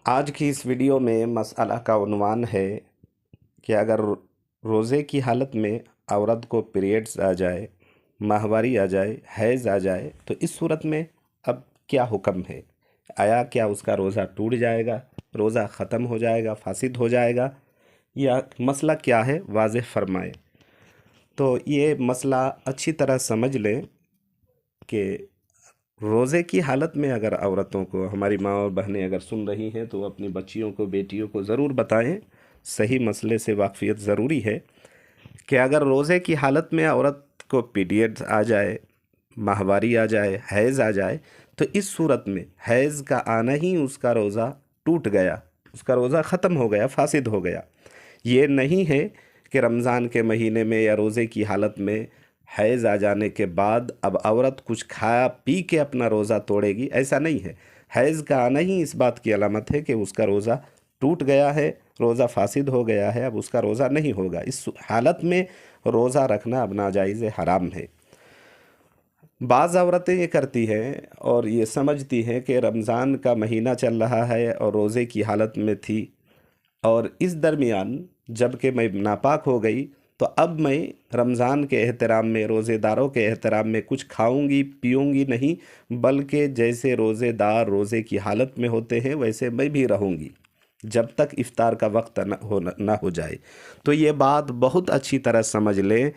آج کی اس ویڈیو میں مسئلہ کا عنوان ہے کہ اگر روزے کی حالت میں عورت کو پیریڈز آ جائے، ماہواری آ جائے، حیض آ جائے تو اس صورت میں اب کیا حکم ہے؟ آیا کیا اس کا روزہ ٹوٹ جائے گا، روزہ ختم ہو جائے گا، فاسد ہو جائے گا، یا مسئلہ کیا ہے واضح فرمائے؟ تو یہ مسئلہ اچھی طرح سمجھ لیں کہ روزے کی حالت میں اگر عورتوں کو، ہماری ماں اور بہنیں اگر سن رہی ہیں تو وہ اپنی بچیوں کو، بیٹیوں کو ضرور بتائیں، صحیح مسئلے سے واقفیت ضروری ہے کہ اگر روزے کی حالت میں عورت کو پیریڈز آ جائے، ماہواری آ جائے، حیض آ جائے تو اس صورت میں حیض کا آنا ہی اس کا روزہ ٹوٹ گیا، اس کا روزہ ختم ہو گیا، فاسد ہو گیا۔ یہ نہیں ہے کہ رمضان کے مہینے میں یا روزے کی حالت میں حیض آ جانے کے بعد اب عورت کچھ کھا پی کے اپنا روزہ توڑے گی، ایسا نہیں ہے۔ حیض کا آنا ہی اس بات کی علامت ہے کہ اس کا روزہ ٹوٹ گیا ہے، روزہ فاسد ہو گیا ہے، اب اس کا روزہ نہیں ہوگا۔ اس حالت میں روزہ رکھنا اب ناجائز حرام ہے۔ بعض عورتیں یہ کرتی ہیں اور یہ سمجھتی ہیں کہ رمضان کا مہینہ چل رہا ہے اور روزے کی حالت میں تھی، اور اس درمیان جب کہ میں ناپاک ہو گئی تو اب میں رمضان کے احترام میں، روزے داروں کے احترام میں کچھ کھاؤں گی پیوں گی نہیں، بلکہ جیسے روزے دار روزے کی حالت میں ہوتے ہیں ویسے میں بھی رہوں گی جب تک افطار کا وقت نہ ہو جائے۔ تو یہ بات بہت اچھی طرح سمجھ لیں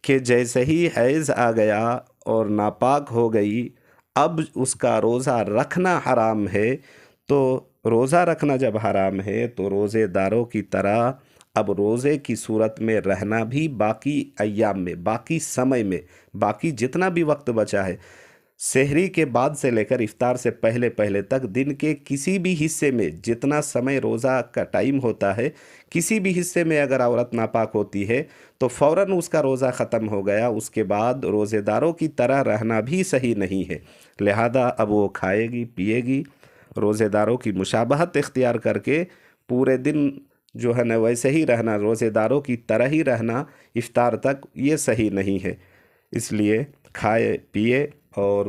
کہ جیسے ہی حیض آ گیا اور ناپاک ہو گئی، اب اس کا روزہ رکھنا حرام ہے۔ تو روزہ رکھنا جب حرام ہے تو روزے داروں کی طرح اب روزے کی صورت میں رہنا بھی باقی ایام میں، باقی سمے میں، باقی جتنا بھی وقت بچا ہے، سحری کے بعد سے لے کر افطار سے پہلے پہلے تک دن کے کسی بھی حصے میں، جتنا سمے روزہ کا ٹائم ہوتا ہے، کسی بھی حصے میں اگر عورت ناپاک ہوتی ہے تو فوراً اس کا روزہ ختم ہو گیا، اس کے بعد روزے داروں کی طرح رہنا بھی صحیح نہیں ہے۔ لہذا اب وہ کھائے گی، پیے گی، روزے داروں کی مشابہت اختیار کر کے پورے دن جو ہے نا ویسے ہی رہنا، روزے داروں کی طرح ہی رہنا افطار تک، یہ صحیح نہیں ہے۔ اس لیے کھائے پیے اور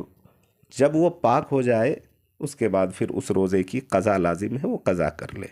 جب وہ پاک ہو جائے اس کے بعد پھر اس روزے کی قضا لازم ہے، وہ قضا کر لے۔